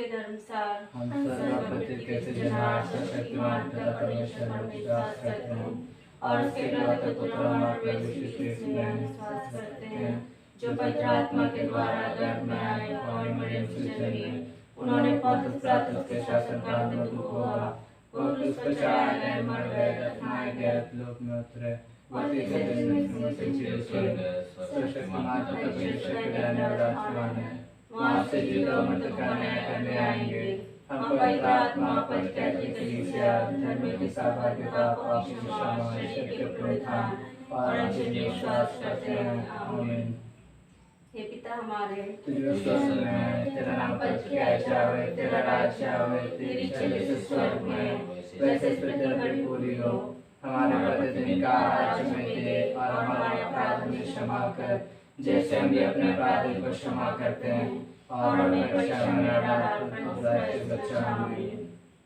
के धर्मसार हम सर्वपति के सृजनहार सर्वशक्तिमान पिता परमेश्वर पर विश्वास करते हैं और उसके एकलौते पुत्र हमारे प्रभु यीशु क्रिस्त में विश्वास करते हैं, जो पवित्र आत्मा के द्वारा गर्भ में आए और मरियम से जन्मे। उन्होंने पौलुस पिलातुस के शासनकाल में हुआ, वो क्रूस पर चढ़ाए गए, मर गए, दफनाए गए, लोक में उतरे, वो तीसरे दिन मृत्युओं से जी उठे, सर्वशक्तिमान पिता परमेश्वर के रहने और राजकुमार है, वहाँ से जीवित और मृतकों का न्याय करने आएंगे। हम पवित्र आत्मा, पवित्र कैथोलिक कलीसिया, धर्म की सहभागिता, पाप की क्षमा, ईश्वर के पुनरुत्थान और अनंत विश्वास करते हैं। आमीन। हे पिता हमारे, तुझे स्वर्ग में, तेरा नाम पवित्र किया जाए, तेरा राज्य आवे, तेरी इच्छा जैसे स्वर्ग में वैसे इस पृथ्वी पर भी पूरी हो। हमारे प्रतिदिन का आहार हमें दे और हमारे अपराध हमें क्षमा कर, जैसे हम भी अपने अपराधियों को क्षमा करते हैं, और हमें परीक्षा में न डाल परंतु बुराई से बचा। आमीन।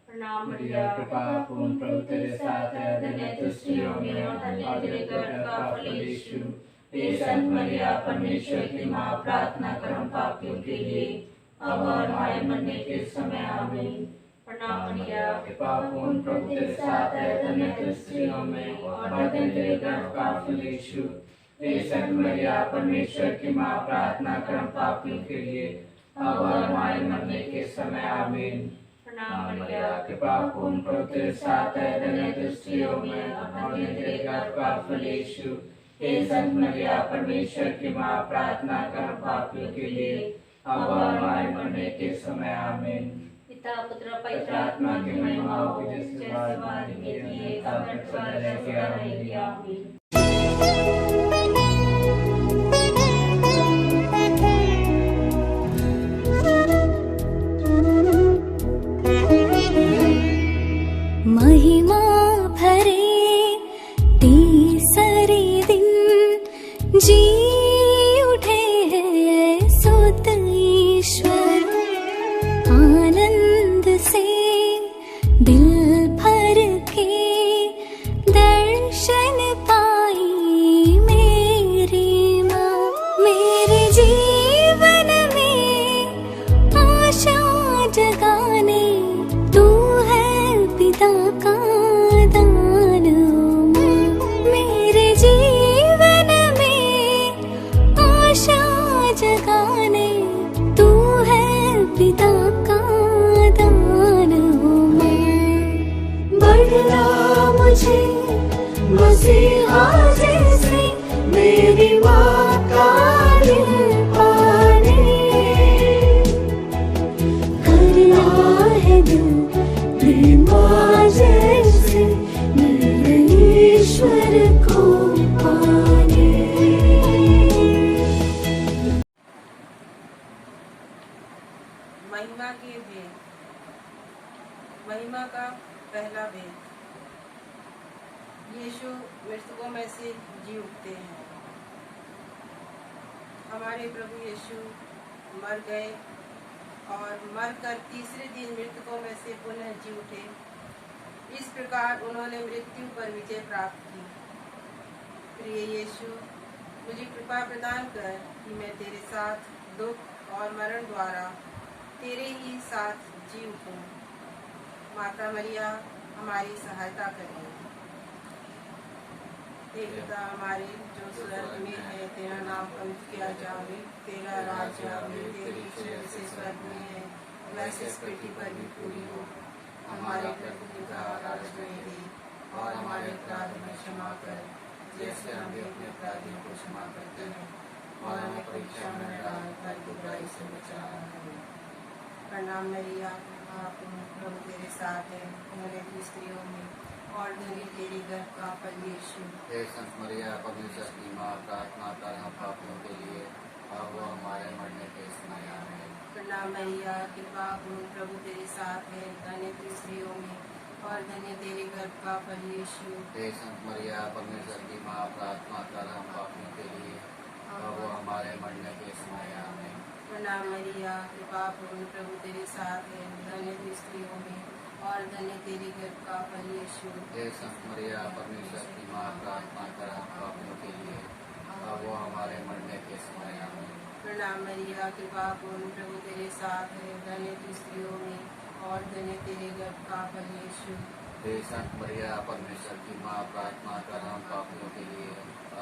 प्रणाम मरिया, कृपा पूर्ण, प्रभु तेरे साथ है, धन्य तू स्त्रियों में और धन्य तेरे गर्भ का फल यीशु। हे संत मरिया, परमेश्वर की माँ, प्रार्थना कर हम पापियों के लिए, अब और हमारे मरने के समय। आमीन। प्रणाम मरिया, कृपा पूर्ण, प्रभु तेरे साथ है, धन्य तू स्त्रियों में और धन्य तेरे गर्भ का फल यीशु। हे संत मरिया, परमेश्वर की माँ, प्रार्थना कर हम पापियों के लिए, अब और हमारे मरने के समय। आमीन। प्रणाम मरिया, कृपा पूर्ण, प्रभु तेरे साथ है, धन्य तू स्त्रियों में और धन्य तेरे गर्भ का फल यीशु। हे संत मरिया, परमेश्वर की माँ, प्रार्थना कर हम पापियों के लिए, अब और हमारे मरने के समय। आमीन। पिता पुत्र पवित्र आत्मा की महिमा हो, जैसे वादी में थी, अब तक सदा रहेगी। आमीन। महिमा भरे तीसरे दिन जी उठे हैं सुत ईश्वर, आनंद से दिल भर के दर्शन पाई मेरी माँ। मेरे जीवन में आशा जगाने तू है पिता का दान। मेरे जीवन में आशा जगाने तू है पिता का दान। बढ़ना मुझे मसीहा जैसे मेरी माँ का दिल पाने, करना है दिल तेरी माँ जैसे मेरे ईश्वर को पाने। महिमा के भेद। महिमा का पहला भेद। यीशु मृतकों में से जी उठते हैं। हमारे प्रभु यीशु मर गए और मरकर तीसरे दिन मृतकों में से पुनः जी उठे। इस प्रकार उन्होंने मृत्यु पर विजय प्राप्त की। प्रिय यीशु, मुझे कृपा प्रदान कर कि मैं तेरे साथ दुख और मरण द्वारा तेरे ही साथ जी उठूं। माता मरिया हमारी सहायता करें। हे पिता हमारे जो स्वर्ग में है, तेरा नाम पवित्र किया जावे, तेरा राज्य आवे, तेरी इच्छा जैसे स्वर्ग में है वैसे इस पृथ्वी पर भी पूरी हो। हमारे प्रतिदिन का आहार हमें दे और हमारे अपराध में क्षमा कर, जैसे हम भी अपने अपराधियों को क्षमा करते हैं, और हमें परीक्षा में न डाल परंतु बुराई से बचा। प्रणाम मरिया, आप प्रभु तेरे साथ है, उन्होंने की स्त्रियों में और धन्य तेरे गर्भ का फल यीशु। हे संत मरिया, परमेश्वर की माँ, प्रार्थना कर हम पापियों के लिए, अब वो हमारे मरने के समय। आमीन। प्रणाम मरिया, कृपा पूर्ण, प्रभु तेरे साथ है, धन्य तू स्त्रियों में और धन्य तेरे गर्भ का फल यीशु। हे संत मरिया, परमेश्वर की माँ, प्रार्थना कर हम पापियों के लिए, अब वो हमारे मरने के समय। आमीन। प्रणाम मरिया, कृपा पूर्ण, प्रभु तेरे साथ है, धन्य तू स्त्रियों में और धन्य तेरे गर्भ का फल यीशु। हे संत मरिया, परमेश्वर की माँ, प्रार्थना कर हम पापियों के लिए, अब वो हमारे मरने के समय। आमीन। प्रणाम मरिया, कृपा पूर्ण, प्रभु तेरे साथ है, धन्य तू स्त्रियों में और धन्य तेरे गर्भ का फल यीशु। हे संत मरिया, परमेश्वर की माँ, प्रार्थना कर हम पापियों के लिए,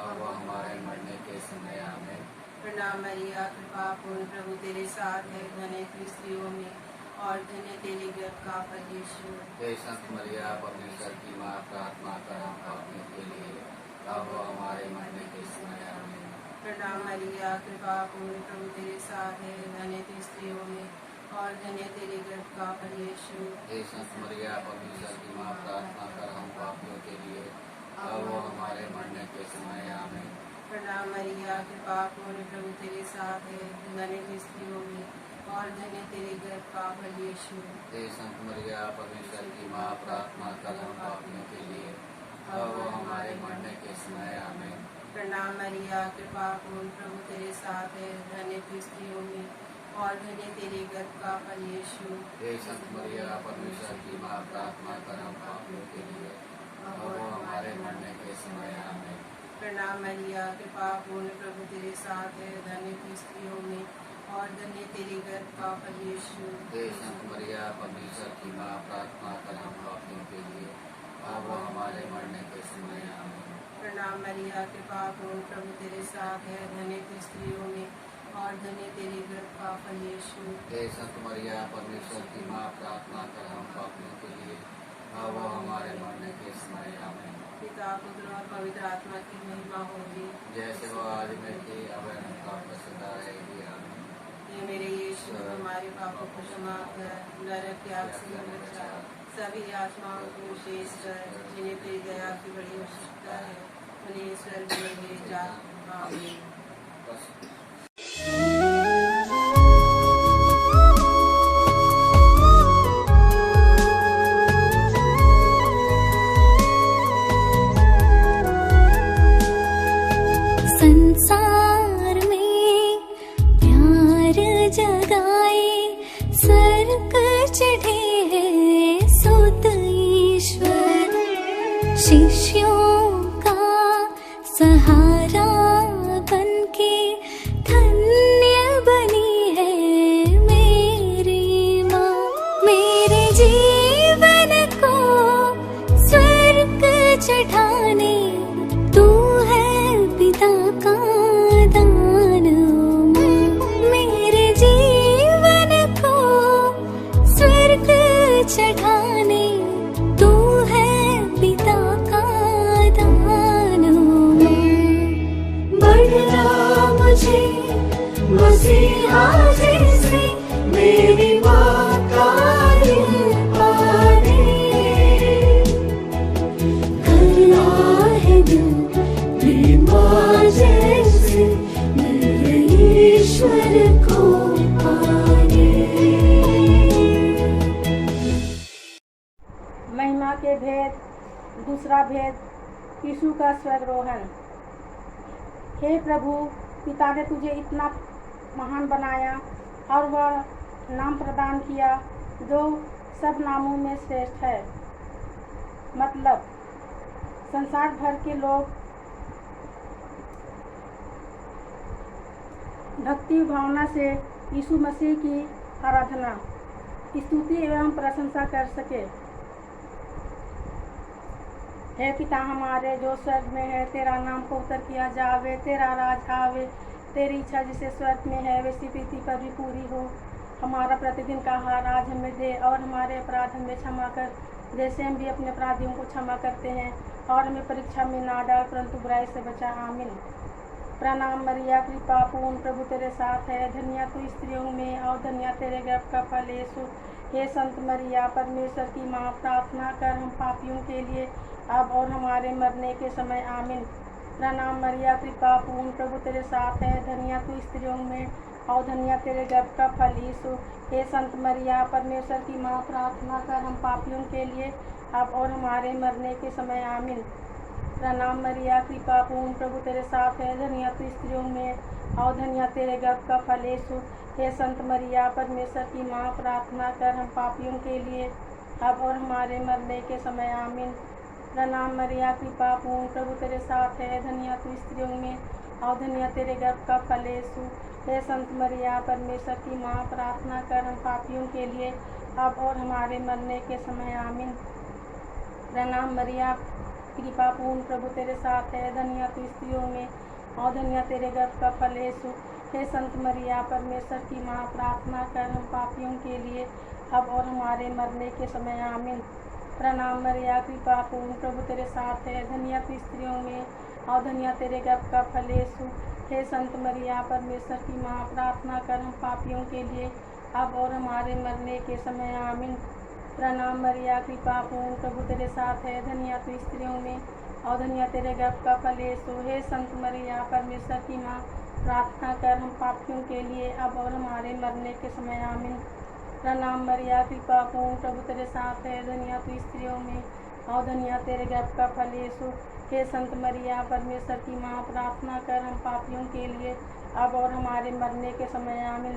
अब हमारे मरने के समय आमीन। प्रणाम मरिया, कृपा पूर्ण, प्रभु तेरे साथ है, धन्य तू स्त्रियों में और धन्य तेरे गर्भ का फल यीशु। हे संत मरिया, परमेश्वर की माँ, प्रार्थना कर हम पापियों के लिए, अब हमारे मरने के समय आमीन। प्रणाम मरिया, कृपा पूर्ण, प्रभु तेरे साथ है, धन्य तू स्त्रियों में और धन्य तेरे गर्भ का फल यीशु। हे संत मरिया, परमेश्वर की माँ, प्रार्थना कर हम पापियों के लिए, अब हमारे मरने के समय आमीन। प्रणाम मरिया, कृपा पूर्ण, प्रभु तेरे साथ है, धन्य तू स्त्रियों में और धन्य तेरे गर्भ का फल यीशु। हे संत मरिया, परमेश्वर की माँ, प्रार्थना कर हम पापियों के लिए, अब हमारे मरने के समय आमीन। प्रणाम मरिया, कृपा पूर्ण, प्रभु तेरे साथ है, धन्य तू स्त्रियों में और धन्य तेरे गर्भ का फल यीशु। हे संत मरिया, परमेश्वर की माँ, प्रार्थना कर हम पापियों के लिए, अब हमारे मरने के समय आमीन। प्रणाम मरिया, कृपा पूर्ण, प्रभु तेरे साथ है, धन्य तू स्त्रियों में और धन्य तेरे गर्भ का फल यीशु। हे संत मरिया, परमेश्वर की माँ, प्रार्थना कर हम पापियों के लिए, अब हमारे मरने के समय आमीन। प्रणाम मरिया, कृपा पूर्ण, प्रभु तेरे साथ है, धन्य तू स्त्रियों में और धन्य तेरे गर्भ का फल यीशु। हे संत मरिया, परमेश्वर की माँ, प्रार्थना कर हम पापियों के लिए, अब हमारे मरने के समय आमीन। पिता, पुत्र और पवित्र आत्मा की महिमा होगी, जैसे वो आज में थी, अब का सदा रहेगी आमीन। हे मेरे यीशु, हमारे पापों को क्षमा कर, नरक की आग से हमें बचा, सभी आत्माओं को विशेष कर जिन्हें तेरी दया की बड़ी आवश्यकता है, उन्हें स्वर्ग में ले जा। आमीन। बस संसार में प्यार जगाए स्वर्ग चढ़े हैं सुत ईश्वर, शिष्यों का सहारा बनके धन्य बनी है मेरी माँ। मेरे जीवन को स्वर्ग चढ़ाने तू है पिता का दान माँ। मेरे जीवन को स्वर्ग चढ़ाने तू है पिता का दान माँ। बढ़ना मुझे मसीहा जैसे मेरी माँ का दिल पाने, करना है दिल माँ जैसे मेरे ईश्वर को पाने। महिमा के भेद। दूसरा भेद, यीशु का स्वर्गारोहण। हे प्रभु, पिता ने तुझे इतना महान बनाया और वह नाम प्रदान किया जो सब नामों में श्रेष्ठ है। मतलब संसार भर के लोग भक्ति भावना से यीशु मसीह की आराधना, स्तुति एवं प्रशंसा कर सके। हे पिता हमारे जो स्वर्ग में है, तेरा नाम पवित्र किया जावे, तेरा राज आवे, तेरी इच्छा जिसे स्वर्ग में है वैसी पृथ्वी पर भी पूरी हो। हमारा प्रतिदिन का आहार आज हमें दे और हमारे अपराध हमें क्षमा कर जैसे हम भी अपने अपराधियों को क्षमा करते हैं, और हमें परीक्षा में ना डाल परंतु बुराई से बचा। आमीन। प्रणाम मरिया, कृपा पूर्ण, प्रभु तेरे साथ है, धन्य तू स्त्रियों में और धन्य तेरे गर्भ का फल यीशु। हे संत मरिया, परमेश्वर की माँ, प्रार्थना कर हम पापियों के लिए अब और हमारे मरने के समय। आमीन। प्रणाम मरिया, कृपा पूर्ण, प्रभु तेरे साथ है, धन्य तू स्त्रियों में और धन्य तेरे गर्भ का फल यीशु। हे संत मरिया, परमेश्वर की माँ, प्रार्थना कर हम पापियों के लिए अब और हमारे मरने के समय। आमीन। प्रणाम मरिया, कृपा पूर्ण, प्रभु तेरे साथ है, धन्य तू स्त्रियों में और धन्य तेरे गर्भ का फल यीशु। हे संत मरिया, परमेश्वर की माँ, प्रार्थना कर हम पापियों के लिए अब और हमारे मरने के समय। आमीन। प्रणाम मरिया, कृपा पूर्ण, प्रभु तेरे साथ है, धन्य तू स्त्रियों में और धन्य तेरे गर्भ का फल यीशु। हे संत मरिया परमेश्वर की माँ, प्रार्थना कर हम पापियों के लिए अब और हमारे मरने के समय आमीन। प्रणाम मरिया, कृपा पूर्ण, प्रभु तेरे साथ है, धन्य तू स्त्रियों में और धन्य तेरे गर्भ का फल यीशु। हे संत मरिया परमेश्वर की माँ, प्रार्थना कर हम पापियों के लिए अब और हमारे मरने के समय आमीन। प्रणाम मरिया, कृपा पूर्ण, प्रभु तेरे साथ है, धन्य तू स्त्रियों में और धन्य तेरे गर्भ का फल यीशु। हे संत मरिया परमेश्वर की माँ, प्रार्थना कर हम पापियों के लिए अब और हमारे मरने के समय आमीन। प्रणाम मरिया, कृपा पूर्ण, प्रभु तेरे साथ है, धन्य तू स्त्रियों में और धन्य तेरे गर्भ का फल यीशु। हे संत मरिया परमेश्वर की माँ, प्रार्थना कर हम पापियों के लिए अब और हमारे मरने के समय आमीन। प्रणाम मरिया, कृपा पूर्ण, प्रभु तेरे साथ है, धन्य तू स्त्रियों में और धन्य तेरे गर्भ का फल यीशु। हे संत मरिया परमेश्वर की माँ, प्रार्थना कर हम पापियों के लिए अब और हमारे मरने के समय आमीन।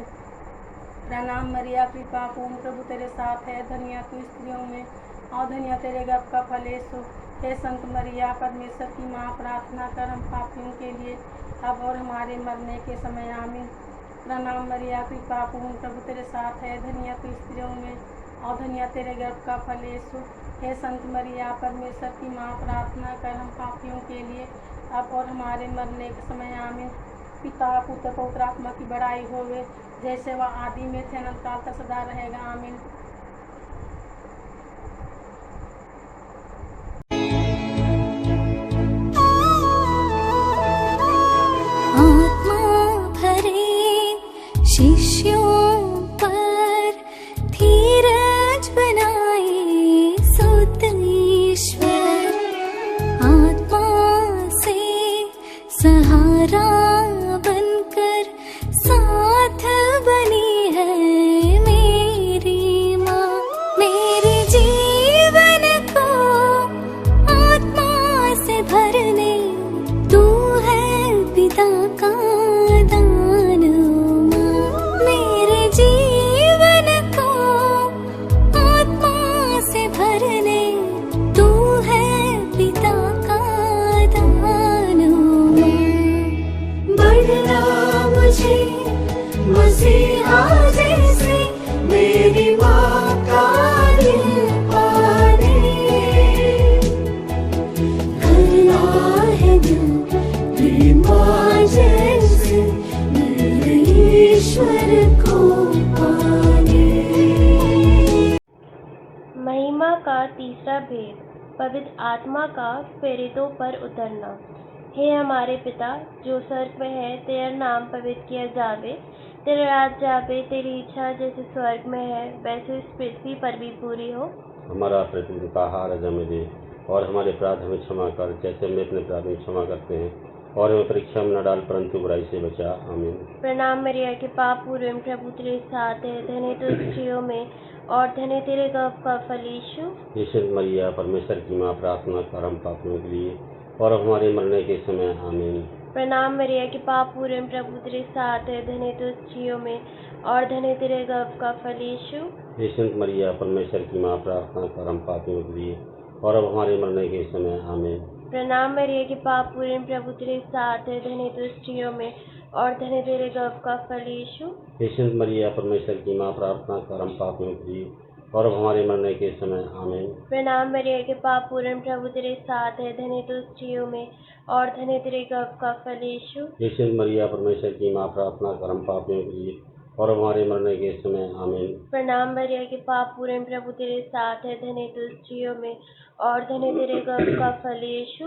प्रणाम मरिया, कृपा पूर्ण, प्रभु तेरे साथ है, धन्य तू स्त्रियों में और धन्य तेरे गर्भ का फल यीशु। हे संत मरिया परमेश्वर की माँ, प्रार्थना कर हम पापियों के लिए अब और हमारे मरने के समय आमीन। प्रणाम मरिया, कृपा पूर्ण, प्रभु तेरे साथ है, धन्य तू स्त्रियों में और धन्य तेरे गर्भ का फल यीशु। हे संत मरिया परमेश्वर की माँ, प्रार्थना कर हम पापियों के लिए अब और हमारे मरने के समय आमीन। पिता पुत्र पवित्र आत्मा की बड़ाई होवे, जैसे वह आदि में थे अनंत काल तक सदा रहेगा आमीन। आत्मा भरे शिष्यों पर धीरज बनाए सुत ईश्वर, आत्मा से सहारा बनकर साथ बनी है मेरी माँ। मेरे जीवन को आत्मा से भरने तू है पिता का दान माँ। मेरे जीवन को आत्मा से भरने तू है पिता का दान माँ। बढ़ना मुझे मसीहा जैसे मेरी माँ का दिल पाने, करना है दिल प्रेम माँ जैसे मेरे ईश्वर को पाने। महिमा का तीसरा भेद, पवित्र आत्मा का प्रेरितों पर उतरना। हे हमारे पिता जो स्वर्ग में है, तेरा नाम पवित्र किया जावे, तेरा राज्य आवे, तेरी इच्छा जैसे स्वर्ग में है वैसे इस पृथ्वी पर भी पूरी हो। हमारा प्रतिदिन का आहार आज हमें दे, और हमारे अपराध हमें क्षमा कर जैसे हम अपने अपराध में क्षमा करते हैं, और हमें परीक्षा में न डाल परंतु बुराई से बचा। आमीन। प्रणाम मरिया, के पाप पूर्ण प्रभु तेरे साथ है, धन्य तू स्त्रियों में और धन्य तेरे गर्भ का फल यीशु। हे संत मरिया परमेश्वर की माँ, प्रार्थना कर हम पापियों के लिए और अब हमारे मरने के समय। आमीन। प्रणाम मरिया, के पाप पूर्ण प्रभु तेरे साथ है, धन्य तू स्त्रियों में और धन्य तेरे गर्भ का फल यीशु। हे संत मरिया परमेश्वर की माँ, प्रार्थना कर हम पापियों के लिए और अब हमारे मरने के समय। आमीन। प्रणाम मरिया, के पाप पूर्ण प्रभु तेरे साथ है, धन्य तू स्त्रियों में और धन्य तेरे गर्भ का फल यीशु। हे संत मरिया परमेश्वर की माँ, प्रार्थना कर हम पापियों के लिए और अब हमारे मरने के समय। आमीन। प्रणाम मरिया, के पाप पूर्ण प्रभु तेरे साथ है, धन्य तू स्त्रियों में और धन्य तेरे गर्भ का फल यीशु। हे संत मरिया परमेश्वर की माँ, प्रार्थना कर हम पापियों के लिए और अब हमारे मरने के समय। आमीन। प्रणाम मरिया, के पाप पूर्ण प्रभु तेरे साथ है, धन्य तू स्त्रियों में और धन्य तेरे गर्भ का फल यीशु।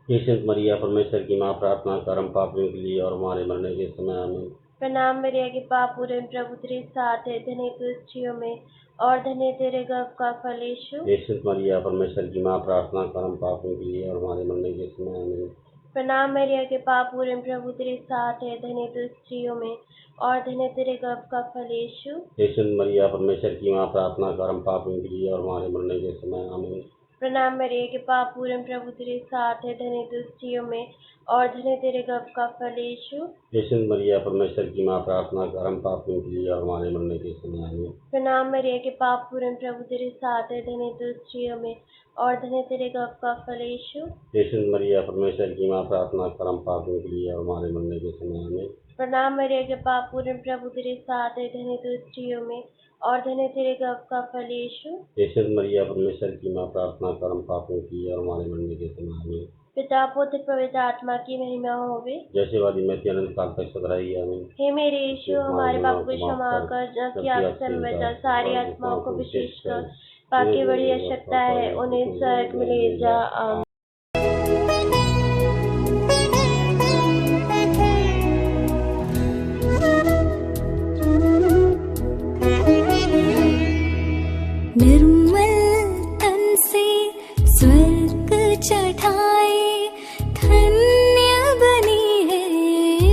हे संत मरिया परमेश्वर की माँ, प्रार्थना कर हम पापियों के लिए और हमारे मरने के समय। आमीन। प्रणाम मरिया, के पाप पूर्ण प्रभु तेरे साथ है, धन्य तू स्त्रियों में और धन्य तेरे गर्भ का फल यीशु। हे संत मरिया परमेश्वर की माँ, प्रार्थना कर हम पापियों के लिए और हमारे मरने के समय। आमीन। प्रणाम मरिया, के पाप पूर्ण प्रभु तेरे साथ है, धन्य तू स्त्रियों में और धन्य तेरे गर्भ का फल यीशु। हे संत मरिया परमेश्वर की माँ, प्रार्थना कर हम पापियों के लिए और हमारे मरने के समय। आमीन। प्रणाम मरिया, के पाप पूर्ण प्रभु तेरे साथ है, धन्य तू स्त्रियों में और धन्य तेरे गर्भ का फल यीशु। हे संत मरिया परमेश्वर की माँ, प्रार्थना कर हम पापियों के लिए और हमारे मरने के समय आमीन। प्रणाम मरिया के पाप पूर्ण प्रभु तेरे साथ है, धन्य तू स्त्रियों में और धन्य तेरे गर्भ का फल यीशु। हे संत मरिया परमेश्वर की माँ, प्रार्थना कर हम पापियों के लिए और हमारे मरने के समय आमीन। प्रणाम मरिया के पाप पूर्ण प्रभु तेरे साथ है, धन्य तू स्त्रियों में और धन्य तेरे गर्भ का फल यीशु। हे संत मरिया परमेश्वर की माँ, प्रार्थना कर हम पापियों के लिए और हमारे मरने के समय आमीन। पिता पुत्र पवित्र आत्मा की महिमा होवे, जैसे वादी में अनंत काल तक सदा रही। आमीन। हे मेरे यीशु, हमारे पाप को क्षमा कर, जबकि आपसे बचा सारी आत्माओं को विशेषकर बाकी बड़ी आवश्यकता है उन्हें स्वर्ग में ले जा। आमीन। निर्मल तन से स्वर्ग चढ़ाए, धन्य बनी है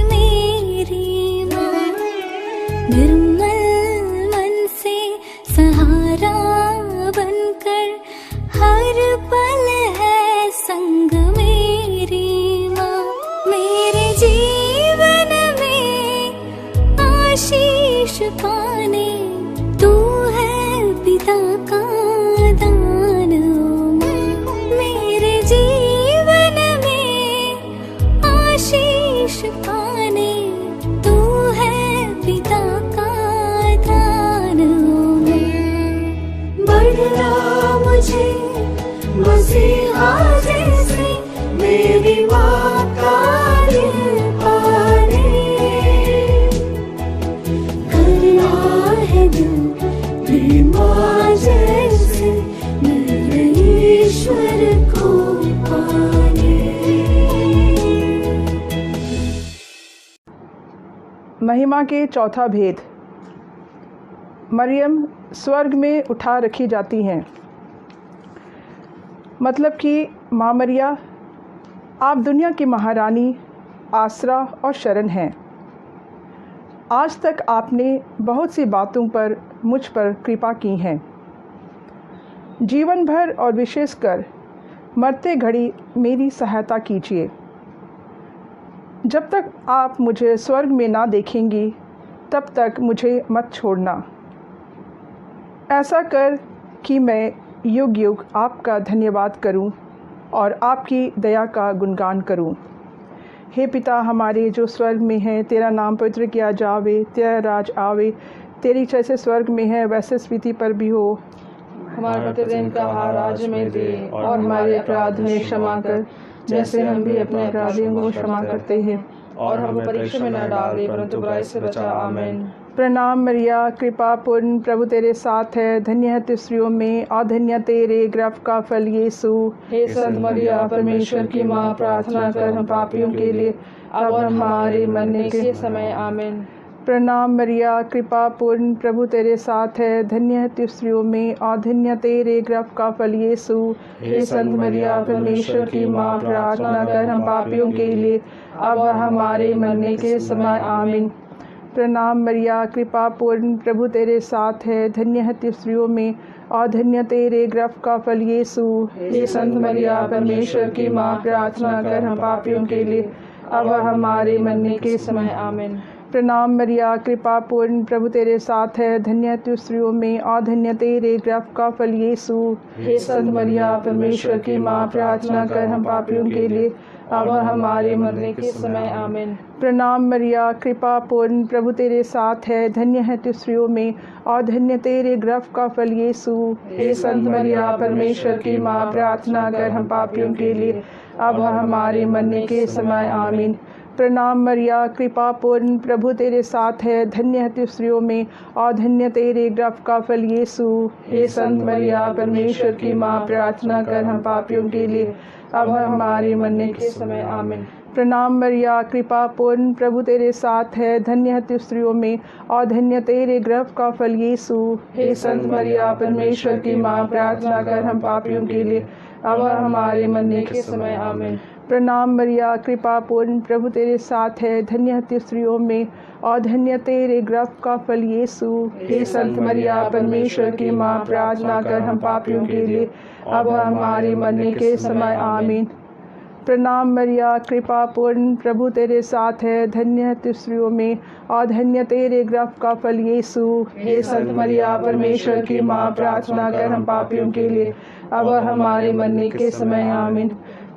मेरी माँ। निर्मल मन से सहारा बनकर हर पल है संग मेरी माँ। मेरे जीवन में आशीष पाने तू है पिता का दान माँ। मेरे जीवन में आशीष पाने तू है पिता का दान माँ। बढ़ना मुझे मसीहा जैसे मेरी माँ का दिल पाने, करना है दिल मेरी माँ जैसे मेरे ईश्वर को पाने। महिमा के चौथा भेद। मरियम स्वर्ग में उठा रखी जाती हैं। मतलब कि माँ मरिया, आप दुनिया की महारानी, आसरा और शरण हैं। आज तक आपने बहुत सी बातों पर मुझ पर कृपा की हैं। जीवन भर और विशेषकर मरते घड़ी मेरी सहायता कीजिए। जब तक आप मुझे स्वर्ग में ना देखेंगी तब तक मुझे मत छोड़ना। ऐसा कर कि मैं युग युग आपका धन्यवाद करूं और आपकी दया का गुणगान करूं। हे पिता हमारे जो स्वर्ग में है, तेरा नाम पवित्र किया जावे, तेरा राज आवे, तेरी इच्छा जैसे स्वर्ग में है वैसे पृथ्वी पर भी हो। हमारा प्रतिदिन का आहार आज हमें दे और हमारे अपराध में क्षमा कर, जैसे हम भी अपने अपराधियों को क्षमा करते हैं, और हमें परीक्षा में न डाल दे परंतु बुराई से बचा। आमीन। प्रणाम मरिया, कृपा पूर्ण प्रभु तेरे साथ है, धन्य है तू स्त्रियों में और धन्य तेरे गर्भ का फल यीशु। हे संत मरिया परमेश्वर की माँ, प्रार्थना कर हम पापियों के लिए अब और हमारे मरने के समय। आमीन। प्रणाम मरिया, कृपा पूर्ण प्रभु तेरे साथ है, धन्य है तू स्त्रियों में और धन्य तेरे गर्भ का फल यीशु। हे संत मरिया परमेश्वर की माँ, प्रार्थना कर हम पापियों के लिए अब और हमारे मरने के समय। आमीन। प्रणाम मरिया, कृपा पूर्ण प्रभु तेरे साथ है, धन्य है तू स्त्रियों में और धन्य तेरे गर्भ का फल यीशु। हे संत मरिया परमेश्वर की माँ, प्रार्थना कर हम पापियों के लिए अब और हमारे मरने के समय। आमीन। प्रणाम मरिया, कृपा पूर्ण प्रभु तेरे साथ है, धन्य है तू स्त्रियों में और धन्य तेरे गर्भ का फल यीशु। हे संत मरिया परमेश्वर की माँ, प्रार्थना कर हम पापियों के लिए अब और हमारे मरने के समय। आमीन। प्रणाम मरिया, कृपा पूर्ण प्रभु तेरे साथ है, धन्य है तू स्त्रियों में और धन्य तेरे गर्भ का फल यीशु। हे संत मरिया परमेश्वर की माँ, प्रार्थना कर हम पापियों के लिए अब और हमारे मरने के समय। आमीन। प्रणाम मरिया, कृपा पूर्ण प्रभु तेरे साथ है, धन्य है तू स्त्रियों में और धन्य तेरे गर्भ का फल यीशु। हे संत मरिया परमेश्वर की माँ, प्रार्थना कर हम पापियों के लिए अब और हमारे मरने के समय। आमीन। प्रणाम मरिया, कृपा पूर्ण प्रभु तेरे साथ है, धन्य है तू स्त्रियों में और धन्य तेरे गर्भ का फल यीशु। हे संत मरिया परमेश्वर की माँ, प्रार्थना कर हम पापियों के लिए अब और हमारे मरने के समय। आमीन। प्रणाम मरिया, कृपा पूर्ण प्रभु तेरे साथ है, धन्य है तू स्त्रियों में और धन्य तेरे गर्भ का फल यीशु। हे संत मरिया परमेश्वर की माँ, प्रार्थना कर हम पापियों के लिए अब और हमारे मरने के समय। आमीन। प्रणाम मरिया, कृपा पूर्ण, प्रभु तेरे साथ है, धन्य है तू स्त्रियों में और धन्य तेरे गर्भ का फल यीशु। हे संत मरिया, परमेश्वर की माँ, प्रार्थना कर हम पापियों के लिए अब और हमारे मरने के समय, आमीन।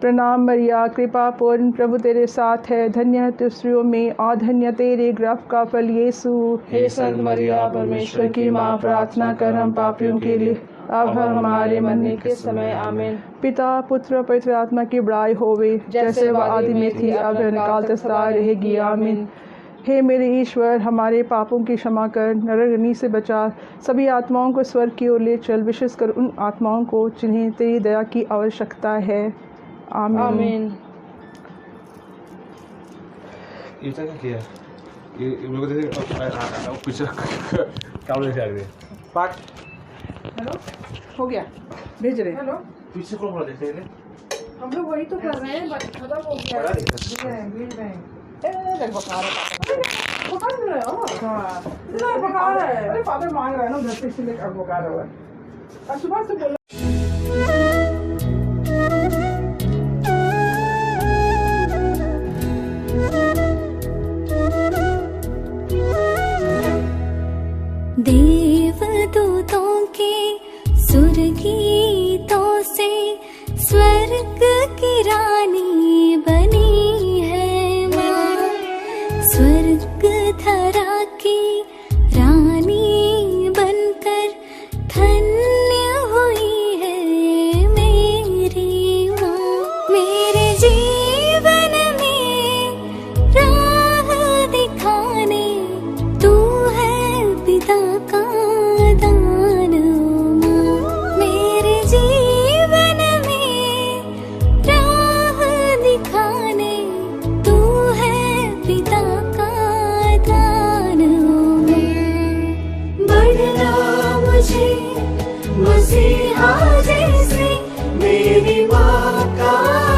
प्रणाम मरिया, कृपा पूर्ण, प्रभु तेरे साथ है, धन्य है तू स्त्रियों में और धन्य तेरे गर्भ का फल यीशु। हे संत मरिया, परमेश्वर की माँ, प्रार्थना कर हम पापियों के लिए अब हमारे मरने के समय, आमीन। पिता, पुत्र और पवित्र आत्मा की बड़ाई होवे, जैसे वह आदि में थी, अब काल तक सदा रहेगी, आमीन। हे मेरे ईश्वर, हमारे पापों की क्षमा कर, नरक अग्नि से बचा, सभी आत्माओं को स्वर्ग की ओर ले चल, विशेषकर उन आत्माओं को जिन्हें तेरी दया की आवश्यकता है, आमीन। ये क्या किया? ये मेरे को जैसे पीछे काम लेके आ गए। पाक हेलो, हो गया, भेज रहे। हेलो, पीछे कौन बोला देखते हैं? हम लोग वही तो कर रहे हैं, बस खत्म हो गया। भेज रहे हैं। बता रहे हो? हाँ, बता रहे हैं। अरे फादर मांग रहा है ना उधर से, इसलिए अब बता रहा है। और सुबह से बोला देवदूतों के सुर गीतों से स्वर्ग की रानी बनी है माँ, स्वर्ग धरा की रानी बनकर धन्य हुई है मेरी माँ। मेरे जीवन में राह दिखाने तू है पिता का दान माँ। मेरे जीवन में राह दिखाने तू है पिता का दान माँ। बढ़ना मुझे मसीहा जैसे मेरी माँ का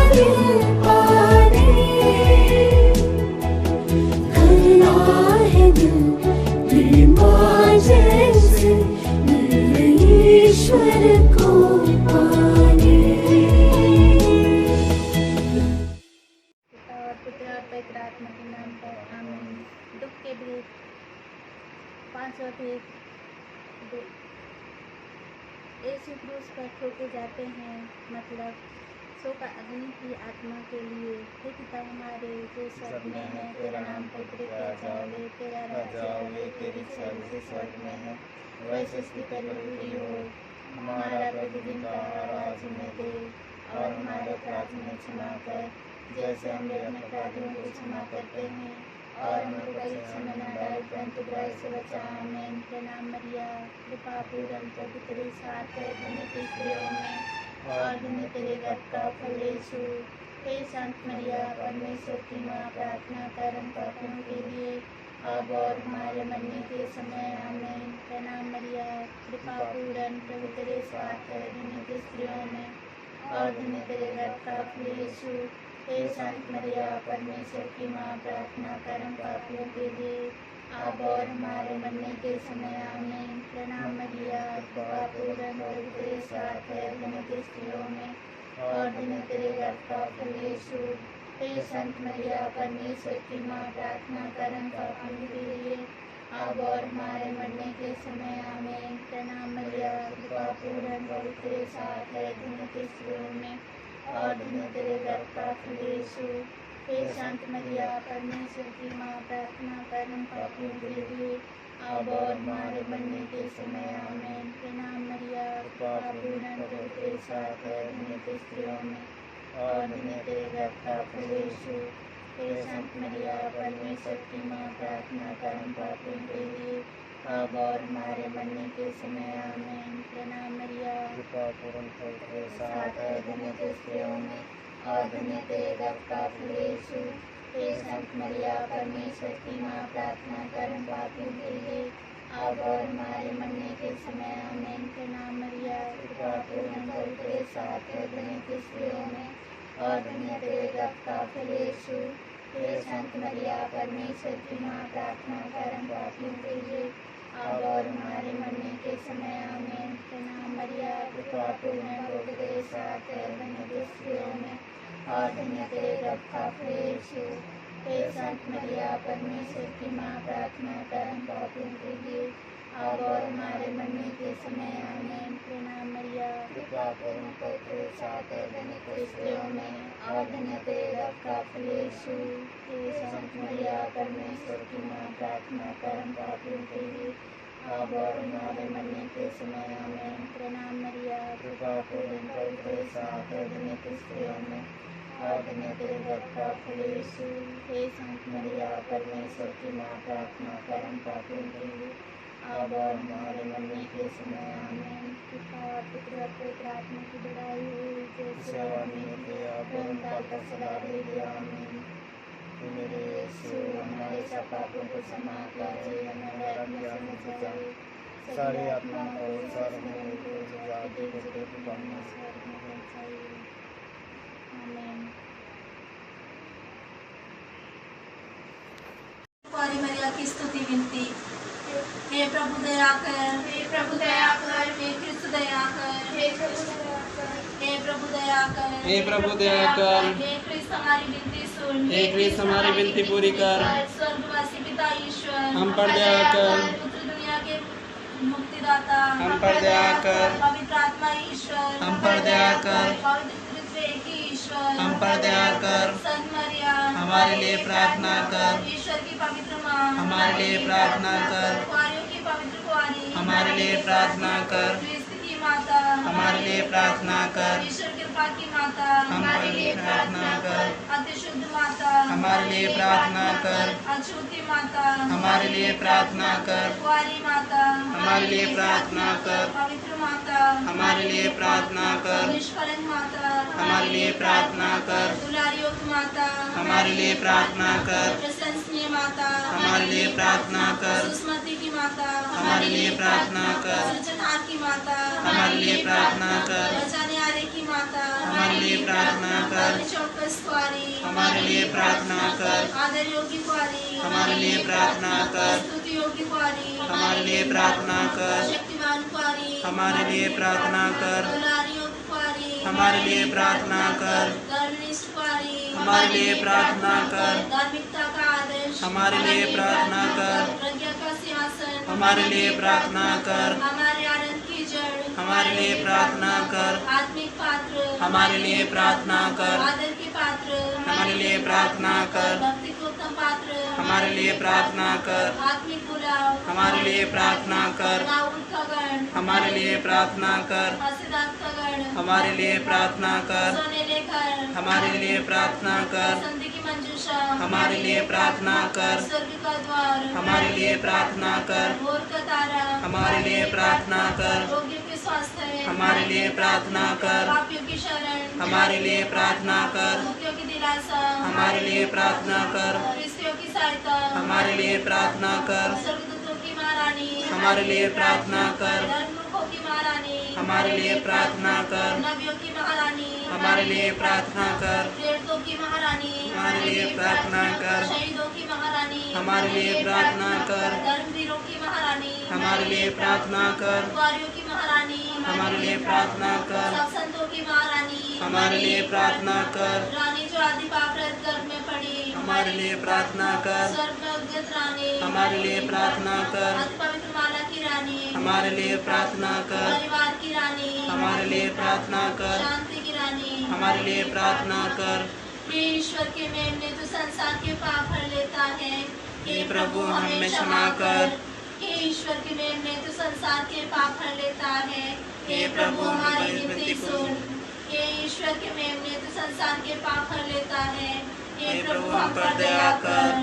दिल पाने, करना है दिल मेरी माँ जैसे मेरे ईश्वर को पाने। पिता और पुत्र और पवित्र आत्मा के नाम पर, आमीन। दुख के भेद 500 भेद। यीशु क्रूस पर ठोके जाते हैं, मतलब शोक अग्नि की आत्मा के लिए। हे पिता हमारे जो स्वर्ग में है, तेरा नाम पवित्र किया जावे, तेरा राज्य आवे, तेरी इच्छा जैसे स्वर्ग में है वैसे इसकी पर पूरी हो। हमारा प्रतिदिन का आहार आज हमें दे, और हमारे अपराध हमें क्षमा कर, जैसे हम भी अपने अपराधियों को क्षमा करते हैं, और हमें परीक्षा में न डाल, परंतु बुराई से बचा, आमीन। प्रणाम मरिया, कृपा पूर्ण, प्रभु तेरे साथ है, धन्य तू स्त्रियों में और धन्य तेरे गर्भ का फल यीशु। हे संत मरिया, परमेश्वर की माँ, प्रार्थना कर हम पापियों के लिए अब और हमारे मरने के समय, आमीन। प्रणाम मरिया, कृपा पूर्ण, प्रभु तेरे साथ है, धन्य तू स्त्रियों में और धन्य तेरे गर्भ का फल यीशु। हे संत मरिया, परमेश्वर की माँ, प्रार्थना कर हम पापियों के लिए अब और हमारे मरने के समय, आमीन। प्रणाम मरिया, कृपा पूर्ण, प्रभु तेरे साथ है, धन्य तू स्त्रियों में और धन्य तेरे गर्भ का फल यीशु। हे संत मरिया, परमेश्वर की माँ, प्रार्थना कर हम पापियों के लिए अब और हमारे मरने के समय, आमीन। प्रणाम मरिया, कृपा पूर्ण, प्रभु तेरे साथ है, धन्य तू स्त्रियों में और धन्य तेरे गर्भ का फल यीशु। हे संत मरिया, परमेश्वर की माँ, प्रार्थना कर हम पापियों के लिए अब और हमारे मरने के समय, आमीन। प्रणाम मरिया, कृपा पूर्ण, प्रभु तेरे साथ है, धन्य तू स्त्रियों में और धन्य तेरे गर्भ का फल यीशु। हे संत मरिया, परमेश्वर की माँ, प्रार्थना कर हम पापियों के लिए अब और हमारे मरने के समय, आमीन। प्रणाम मरिया, कृपा पूर्ण, प्रभु तेरे साथ है, धन्य तू स्त्रियों में और धन्य तेरे गर्भ का फल यीशु। हे संत मरिया, परमेश्वर की माँ, प्रार्थना कर हम पापियों के लिए अब और हमारे मरने के समय, आमीन। प्रणाम मरिया, कृपा पूर्ण, प्रभु तेरे साथ है, धन्य तू स्त्रियों में और धन्य तेरे गर्भ का फल यीशु। हे संत मरिया, परमेश्वर की माँ, प्रार्थना कर हम पापियों के लिए अब और हमारे मरने के समय, आमीन। प्रणाम मरिया, कृपा पूर्ण, प्रभु तेरे साथ है, धन्य तू स्त्रियों में और धन्य तेरे गर्भ का फल यीशु। हे संत मरिया परमेश्वर की माँ, प्रार्थना कर हम पापियों के लिए अब और हमारे मरने के समय आमीन। प्रणाम मरिया, कृपा पूर्ण पवित्र साथ धन्य तेरे स्त्रियों में और धन्य तेरे गर्भ का फल यीशु। हे संत मरिया परमेश्वर की माँ, प्रार्थना कर हम पापियों के लिए अब और हमारे मरने के समय आमीन। प्रणाम मरिया, कृपा पूर्ण पवित्र साथ धन्य तेरे स्त्रियों में और धन्य तेरे गर्भ का फल यीशु। हे संत मरिया परमेश्वर की माँ, प्रार्थना कर हम पापियों के लिए अब और हमारे मरने के समय आमीन। पिता पुत्र पवित्र आत्मा की बड़ाई हुई जैसे सदा रहे आमीन। मेरे यीशु हमारे सब पापों को क्षमा कीजिए, हमारे आत्मा से बचाइए, सारी आत्मा को स्वर्ग में जाते आमीन। कुंवारी मरिया की स्तुति विनती। हे प्रभु दया कर, हे प्रभु दया कर, हे कृष्ण दया कर, हे कृष्ण दया कर, हे प्रभु दया कर, हे प्रभु दया कर, हे कृष्ण हमारी विनती सुन, हे कृष्ण हमारी विनती पूरी कर। स्वर्गवासी पिता ईश्वर हम पर दया कर, पुत्र दुनिया के मुक्तिदाता हम पर दया कर, पवित्र आत्मा ईश्वर हम पर दया कर, पवित्र त्रित्व ईश्वर हम पर दया कर। संत मरिया हमारे लिए प्रार्थना कर, ईश्वर की पवित्र माँ हमारे लिए प्रार्थना कर, कुंवारियों की पवित्र कुंवारी हमारे लिए प्रार्थना कर, क्रिस्त की माता हमारे लिए प्रार्थना कर, ईश्वर कृपा की माता हमारे लिए प्रार्थना कर, अति शुद्ध माता हमारे लिए प्रार्थना कर, अछूती माता हमारे लिए प्रार्थना कर, कुंवारी माता हमारे लिए प्रार्थना कर, पवित्र माता हमारे लिए प्रार्थना कर, निष्कलंक माता हमारे लिए प्रार्थना कर, दुलारियों की माता हमारे लिए प्रार्थना कर, प्रशंसनीय माता हमारे लिए प्रार्थना कर, सुस्मति की माता हमारे लिए प्रार्थना कर, सृजनहार की माता हमारे लिए प्रार्थना कर, बचाने वाले की माता हमारे लिए प्रार्थना कर, चौकस कुंवारी हमारे लिए प्रार्थना कर, आदर योगी कुंवारी हमारे लिए प्रार्थना कर, स्तुति योगी कुंवारी हमारे लिए प्रार्थना कर, शक्तिमान कुंवारी हमारे लिए प्रार्थना कर, दुलारी योगी कुंवारी हमारे लिए प्रार्थना कर, धर्मनिष्ठ कुंवारी हमारे लिए प्रार्थना कर, धार्मिकता का आदर्श हमारे लिए प्रार्थना कर, प्रज्ञा का सिंहासन हमारे लिए प्रार्थना कर, हमारे आनंद की जड़ हमारे लिए प्रार्थना कर, आत्मिक पात्र हमारे लिए प्रार्थना कर, आदर के पात्र हमारे लिए प्रार्थना कर, भक्ति के उत्तम पात्र हमारे लिए प्रार्थना कर, आत्मिक गुलाब हमारे लिए प्रार्थना कर, राहुल का गण हमारे लिए प्रार्थना कर, सिद्धार्थ का गण हमारे लिए प्रार्थना कर, सोने लेकर हमारे लिए प्रार्थना कर, संधि की मंजूषा हमारे लिए प्रार्थना कर, स्वर्ग का द्वार हमारे लिए प्रार्थना कर, भोर का तारा हमारे लिए प्रार्थना कर, रोगियों के स्वास्थ्य हमारे लिए प्रार्थना कर, पापियों की शरण हमारे लिए प्रार्थना कर, दुखियों की दिलासा हमारे लिए प्रार्थना कर, रिश्तियों की सहायता हमारे लिए प्रार्थना कर, स्वर्गदूतों की महारानी हमारे लिए प्रार्थना कर, धर्ममुखों की महारानी हमारे लिए प्रार्थना कर, नबियों की महारानी हमारे लिए प्रार्थना कर, प्रेरितों की महारानी हमारे लिए प्रार्थना कर, शहीदों की महारानी हमारे लिए प्रार्थना कर, धर्मवीरों की महारानी हमारे लिए प्रार्थना कर, कुंवारियों की महारानी हमारे लिए प्रार्थना कर, सब संतों की महारानी हमारे लिए प्रार्थना कर, रानी जो आदि पाप रहित गर्भ में पड़ी हमारे लिए प्रार्थना कर, स्वर्ग में उद्गत रानी हमारे लिए प्रार्थना कर, अति पवित्र माला की रानी हमारे लिए प्रार्थना कर, परिवार की रानी हमारे लिए प्रार्थना कर, शांति की रानी हमारे लिए प्रार्थना कर। हे ईश्वर के मेमने तो संसार के पाप हर लेता है, हे प्रभु हमें क्षमा कर। हे ईश्वर के मेमने तो संसार के पाप हर लेता है, हे प्रभु हमारी विनती सुन। हे ईश्वर के मेमने तो संसार के पाप हर लेता है, हे प्रभु हम पर दया कर।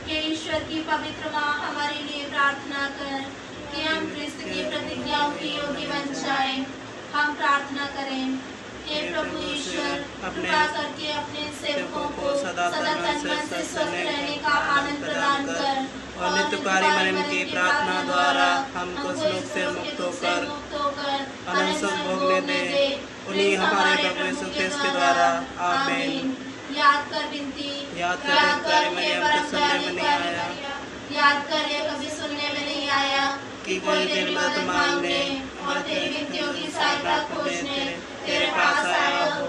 हे ईश्वर की पवित्र माँ हमारे लिए प्रार्थना कर कि हम क्रिस्त की प्रतिज्ञाओं की योग्य बन जाएं। हम प्रार्थना करें। हे प्रभु ईश्वर कृपा करके अपने सेवकों को सदा तन मन से स्वस्थ रहने का आनंद प्रदान कर और नित्यकारी मरण की प्रार्थना द्वारा हमको श्लोक से मुक्त होकर अनंत सुख भोगने दे। उन्हीं हमारे प्रभु यीशु क्रिस्त के द्वारा आमीन। याद कर विनती, याद कर मरियम के सुनने में नहीं आया, याद कर ये कभी सुनने में नहीं आया कि कोई तेरी मदद मांगने और तेरी विनतियों की सहायता खोजने तेरे पास आया हो।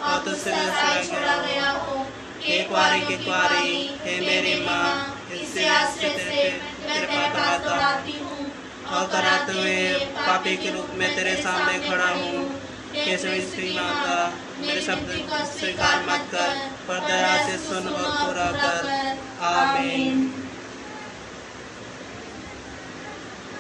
और तुझसे मैं छोड़ा गया हूँ। हे कुंवारी की कुंवारी, हे मेरी माँ, इससे आश्रय से मैं तेरे पास दौड़ाती हूँ और कराते हुए पापी के रूप में तेरे सामने खड़ा हूँ। हे श्री माता, मेरे शब्द को स्वीकार मत कर, पर दया से सुन और पूरा कर। आमीन।